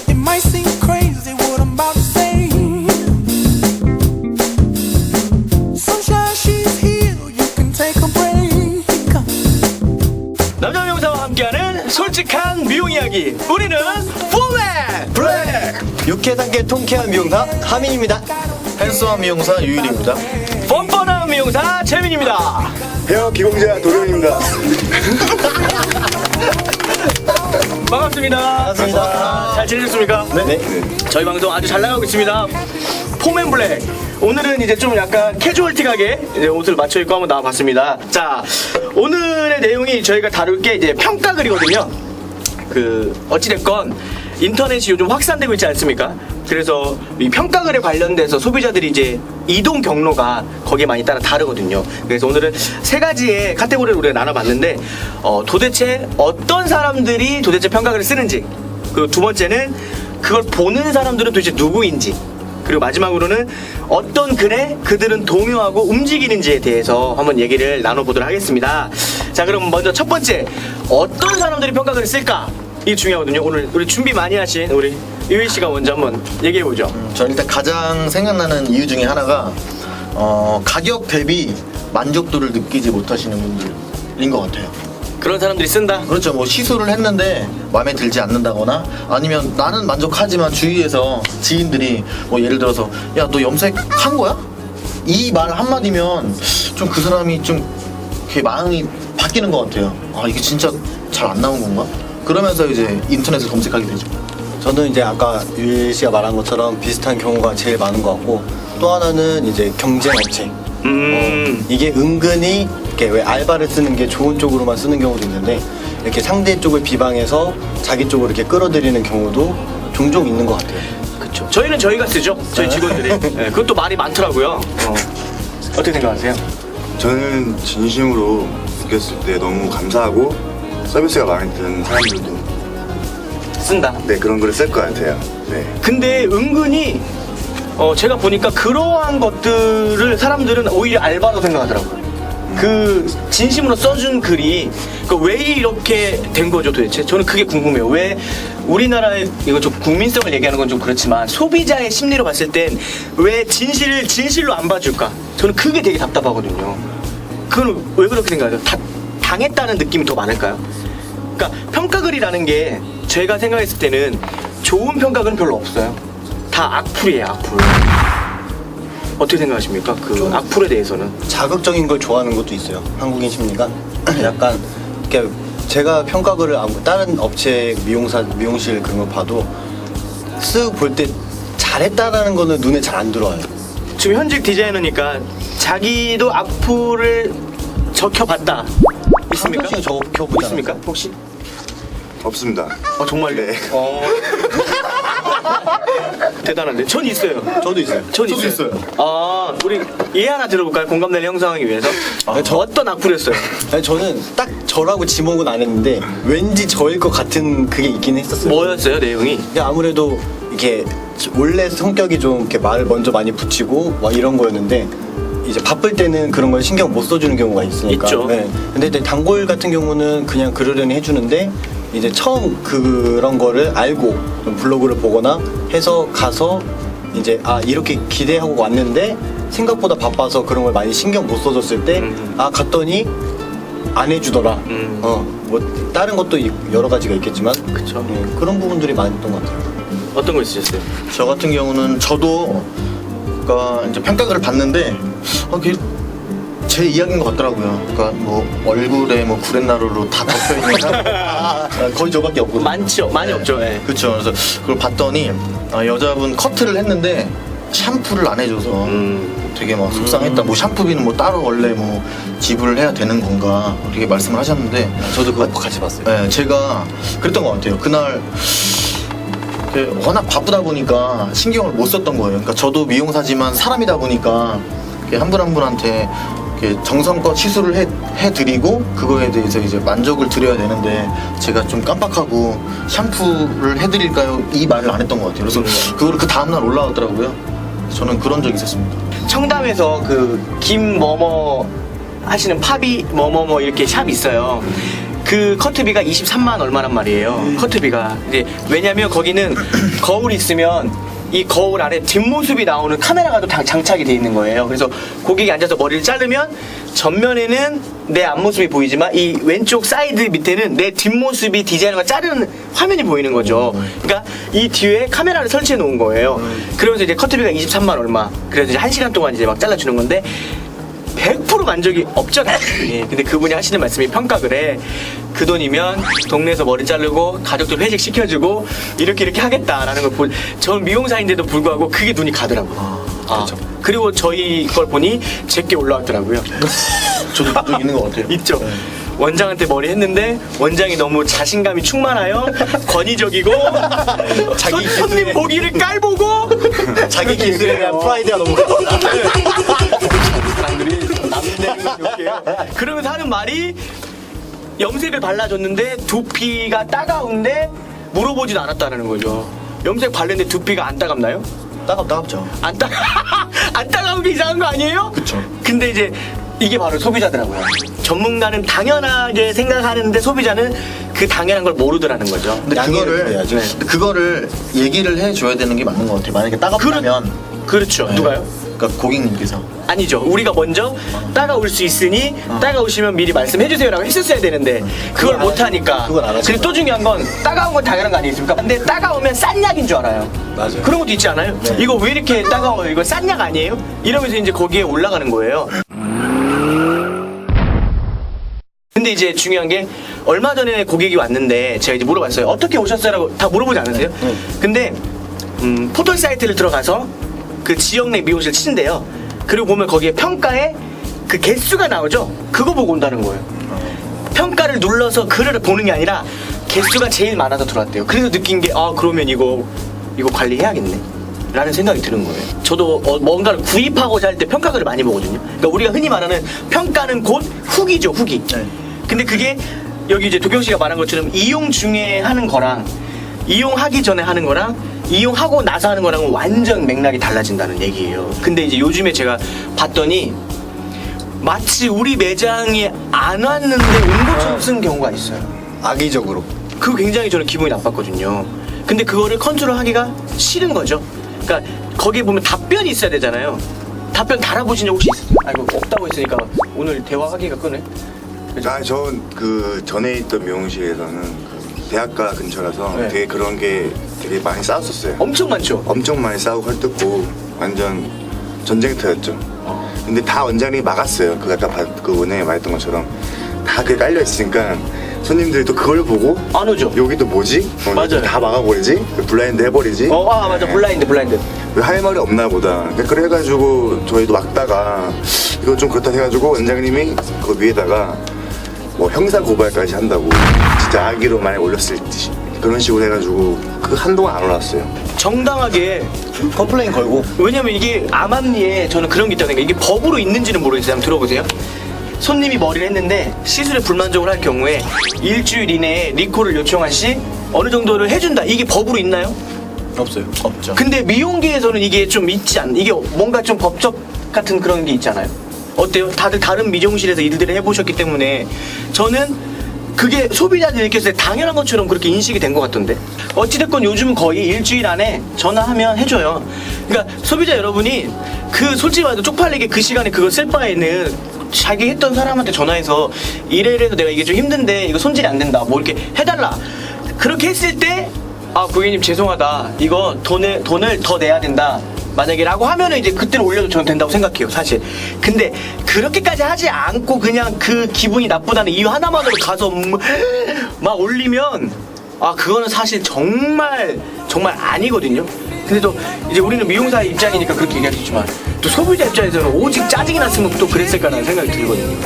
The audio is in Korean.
It might seem crazy what I'm about to say. Sunshine, she's here. You can take a break. 남자 미용사와 함께하는 솔직한 미용 이야기. 우리는 포맨 블랙. 유쾌하게 통쾌한 미용사 하민입니다. 헬스와 미용사 유일입니다. 뻔뻔한 미용사 재민입니다. 헤어 기공자 도련입니다. 반갑습니다. 반갑습니다. 잘 지내셨습니까? 네. 저희 방송 아주 잘 나가고 있습니다. 포맨 블랙. 오늘은 이제 좀 약간 캐주얼틱하게 이제 옷을 맞춰 입고 한번 나와봤습니다. 자, 오늘의 내용이 저희가 다룰 게 이제 평가글이거든요. 어찌됐건 인터넷이 요즘 확산되고 있지 않습니까? 그래서 이 평가글에 관련돼서 소비자들이 이제 이동 경로가 거기에 많이 따라 다르거든요. 그래서 오늘은 세 가지의 카테고리를 우리가 나눠봤는데 도대체 어떤 사람들이 도대체 평가글을 쓰는지, 그리고 두 번째는 그걸 보는 사람들은 도대체 누구인지, 그리고 마지막으로는 어떤 글에 그들은 동요하고 움직이는지에 대해서 한번 얘기를 나눠보도록 하겠습니다. 자, 그럼 먼저 첫 번째, 어떤 사람들이 평가글을 쓸까? 이게 중요하거든요. 오늘 우리 준비 많이 하신 우리 유희 씨가 먼저 한번 얘기해보죠. 저는 일단 가장 생각나는 이유 중에 하나가 가격 대비 만족도를 느끼지 못하시는 분들인 것 같아요. 그런 사람들이 쓴다? 그렇죠. 뭐 시술을 했는데 마음에 들지 않는다거나, 아니면 나는 만족하지만 주위에서 지인들이 뭐 예를 들어서 야, 너 염색한 거야? 이 말 한마디면 좀 그 사람이 좀 이렇게 마음이 바뀌는 것 같아요. 아, 이게 진짜 잘 안 나온 건가? 그러면서 이제 인터넷을 검색하게 되죠. 저는 이제 아까 유일 씨가 말한 것처럼 비슷한 경우가 제일 많은 것 같고, 또 하나는 이제 경쟁 업체. 이게 은근히 이렇게 왜 알바를 쓰는 게 좋은 쪽으로만 쓰는 경우도 있는데, 이렇게 상대 쪽을 비방해서 자기 쪽으로 이렇게 끌어들이는 경우도 종종 있는 것 같아요. 그쵸. 저희는 저희가 쓰죠. 저희 직원들이. 네, 그것도 말이 많더라고요. 어떻게 생각하세요? 저는 진심으로 느꼈을 때 너무 감사하고 서비스가 마음에 드는 사람들도 쓴다. 네, 그런 글을 쓸 것 같아요. 네. 근데 은근히 제가 보니까 그러한 것들을 사람들은 오히려 알바로 생각하더라고요. 그 진심으로 써준 글이 왜 이렇게 된 거죠 도대체? 저는 그게 궁금해요. 왜 우리나라의, 이거 좀 국민성을 얘기하는 건 좀 그렇지만 소비자의 심리로 봤을 땐 왜 진실로 안 봐줄까? 저는 그게 되게 답답하거든요. 그건 왜 그렇게 생각해요? 당했다는 느낌이 더 많을까요? 그러니까 평가글이라는 게 제가 생각했을 때는 좋은 평가글은 별로 없어요. 다 악플이에요, 악플. 어떻게 생각하십니까? 그 악플에 대해서는. 자극적인 걸 좋아하는 것도 있어요. 한국인 심리가. 약간 이렇게 제가 평가글을 다른 업체 미용실 그런 거 봐도 쓱 볼 때 잘했다라는 거는 눈에 잘 안 들어와요. 지금 현직 디자이너니까 자기도 악플을 적혀봤다. 있습니까? 한 번씩 적혀보잖아요. 있습니까? 혹시? 없습니다. 정말요? 네. 대단한데. 전 있어요. 저도 있어요. 전 있어요. 아, 우리 예 하나 들어볼까요? 공감대를 형성하기 위해서. 어떤 악플이었어요? 아니, 저는 딱 저라고 지목은 안 했는데 왠지 저일 것 같은 그게 있긴 했었어요. 뭐였어요, 내용이? 근데 아무래도 이게 원래 성격이 좀 이렇게 말을 먼저 많이 붙이고 막 이런 거였는데, 이제 바쁠 때는 그런 걸 신경 못 써주는 경우가 있으니까. 있죠. 네. 근데 이제 단골 같은 경우는 그냥 그러려니 해주는데, 이제 처음 그런 거를 알고 좀 블로그를 보거나 해서 가서 이제 이렇게 기대하고 왔는데 생각보다 바빠서 그런 걸 많이 신경 못 써줬을 때 갔더니 안 해주더라. 뭐 다른 것도 여러 가지가 있겠지만, 그쵸. 그런 부분들이 많았던 것 같아요. 어떤 거 있으셨어요? 저 같은 경우는 저도 그러니까 이제 평가글을 봤는데 그게 제 이야기인 것 같더라고요. 그러니까 뭐 얼굴에 뭐 구렛나루로 다 덮여 있는 사람 거의 저밖에 없거든요. 많죠. 많이 없죠. 예. 그렇죠. 그래서 그걸 봤더니 여자분 커트를 했는데 샴푸를 안 해줘서 되게 막 속상했다. 뭐 샴푸비는 뭐 따로 원래 뭐 지불을 해야 되는 건가 이렇게 말씀을 하셨는데, 저도 그거 같이 봤어요. 네, 제가 그랬던 것 같아요. 그날 워낙 바쁘다 보니까 신경을 못 썼던 거예요. 그러니까 저도 미용사지만 사람이다 보니까 한 분 한 분한테 정성껏 시술을 해드리고 그거에 대해서 이제 만족을 드려야 되는데, 제가 좀 깜빡하고 샴푸를 해드릴까요? 이 말을 안 했던 것 같아요. 그래서 그걸 그 다음날 올라왔더라고요. 저는 그런 적이 있었습니다. 청담에서 김 뭐뭐 하시는 팝이 뭐뭐뭐 이렇게 샵 있어요. 그 커트비가 23만 얼마란 말이에요. 커트비가. 이제 왜냐면 거기는 거울이 있으면 이 거울 아래 뒷모습이 나오는 카메라가 또 장착이 돼 있는 거예요. 그래서 고객이 앉아서 머리를 자르면 전면에는 내 앞모습이 보이지만 이 왼쪽 사이드 밑에는 내 뒷모습이 디자이너가 자르는 화면이 보이는 거죠. 그러니까 이 뒤에 카메라를 설치해 놓은 거예요. 그러면서 이제 커트비가 23만 얼마. 그래서 이제 1시간 동안 이제 막 잘라주는 건데 100% 만족이 없잖아요. 근데 그분이 하시는 말씀이 평가글에 그 돈이면 동네에서 머리 자르고 가족들 회식 시켜주고 이렇게 하겠다라는 걸 저는 미용사인데도 불구하고 그게 눈이 가더라고요. 그렇죠. 그리고 저희 걸 보니 제게 올라왔더라고요. 저도 좀 있는 것 같아요. 있죠. 원장한테 머리 했는데 원장이 너무 자신감이 충만하여 권위적이고 자기 손님 기술에- 보기를 깔보고 자기 기술에 대한 프라이드가 너무 커. 사람들이 남는 욕해요. 그러면서 하는 말이 염색을 발라줬는데 두피가 따가운데 물어보지도 않았다는 거죠. 염색 바르는데 두피가 안 따갑나요? 따갑죠. 안 따가운 게 이상한 거 아니에요? 그쵸. 근데 이제 이게 바로 소비자더라고요. 전문가는 당연하게 생각하는데 소비자는 그 당연한 걸 모르더라는 거죠. 근데 양해를 해야죠. 그거를 얘기를 해줘야 되는 게 맞는 것 같아요. 만약에 따갑다면 그렇죠. 네. 누가요? 그러니까 고객님께서 아니죠. 우리가 먼저 따가울 수 있으니 따가우시면 미리 말씀해주세요라고 했었어야 되는데 그걸 안 못하니까. 하죠. 그건 안 하죠. 그리고 또 중요한 건 따가운 건 당연한 거 아니겠습니까? 근데 따가우면 싼 약인 줄 알아요. 맞아요. 그런 것도 있지 않아요? 네. 이거 왜 이렇게 따가워요? 이거 싼 약 아니에요? 이러면서 이제 거기에 올라가는 거예요. 근데 이제 중요한 게 얼마 전에 고객이 왔는데 제가 이제 물어봤어요. 어떻게 오셨어요라고 다 물어보지 않으세요? 근데 포털 사이트를 들어가서 그 지역 내 미용실 치는데요. 그리고 보면 거기에 평가에 그 개수가 나오죠. 그거 보고 온다는 거예요. 평가를 눌러서 글을 보는 게 아니라 개수가 제일 많아서 들어왔대요. 그래서 느낀 게 그러면 이거 관리해야겠네 라는 생각이 드는 거예요. 저도 뭔가를 구입하고자 할 때 평가글을 많이 보거든요. 그러니까 우리가 흔히 말하는 평가는 곧 후기죠, 후기. 네. 근데 그게 여기 이제 도경 씨가 말한 것처럼 이용 중에 하는 거랑 이용하기 전에 하는 거랑 이용하고 나서 하는 거랑은 완전 맥락이 달라진다는 얘기예요. 근데 이제 요즘에 제가 봤더니 마치 우리 매장에 안 왔는데 온 것처럼 쓰는 경우가 있어요. 악의적으로. 그거 굉장히 저는 기분이 나빴거든요. 근데 그거를 컨트롤하기가 싫은 거죠. 그러니까 거기에 보면 답변이 있어야 되잖아요. 답변 달아보신 적 혹시 있어요? 이거 없다고 했으니까 오늘 대화하기가 끄네. 전 그 전에 있던 미용실에서는 그 대학가 근처라서 네. 되게 그런 게 되게 많이 싸웠었어요. 엄청 많죠? 엄청 많이 싸우고 헐뜯고 완전 전쟁터였죠. 근데 다 원장님이 막았어요. 그 아까 그 은행에 말했던 것처럼 다 그게 깔려 있으니까 손님들이 또 그걸 보고 안 오죠? 여기도 뭐지? 맞아요. 다 막아버리지? 블라인드 해버리지? 맞아. 블라인드. 왜 할 말이 없나 보다. 그래가지고 저희도 막다가 이거 좀 그렇다 해가지고 원장님이 그 위에다가 뭐 형사 고발까지 한다고 진짜 악의로 많이 올렸을 듯이 그런 식으로 해가지고 그 한동안 안 올랐어요. 정당하게. 컴플레인 걸고. 왜냐면 이게 암암리에 저는 그런 게 있다는 게 이게 법으로 있는지는 모르겠어요. 한번 들어보세요. 손님이 머리를 했는데 시술에 불만족을 할 경우에 일주일 이내에 리콜을 요청한 시 어느 정도를 해준다. 이게 법으로 있나요? 없어요. 없죠. 근데 미용계에서는 이게 좀 있지 않? 이게 뭔가 좀 법적 같은 그런 게 있잖아요. 어때요? 다들 다른 미용실에서 일들을 해보셨기 때문에 저는 그게 소비자들이 느꼈을 때 당연한 것처럼 그렇게 인식이 된 것 같던데. 어찌됐건 요즘은 거의 일주일 안에 전화하면 해줘요. 그러니까 소비자 여러분이 그 솔직히 말해서 쪽팔리게 그 시간에 그거 쓸 바에는 자기 했던 사람한테 전화해서 이래서 내가 이게 좀 힘든데 이거 손질이 안 된다 뭐 이렇게 해달라. 그렇게 했을 때 고객님 죄송하다 이거 돈을 더 내야 된다 만약에 라고 하면은 이제 그때는 올려도 저는 된다고 생각해요 사실. 근데 그렇게까지 하지 않고 그냥 그 기분이 나쁘다는 이유 하나만으로 가서 막 올리면 그거는 사실 정말 아니거든요. 근데 또 이제 우리는 미용사 입장이니까 그렇게 얘기할 수 있지만 또 소비자 입장에서는 오직 짜증이 났으면 또 그랬을까라는 생각이 들거든요.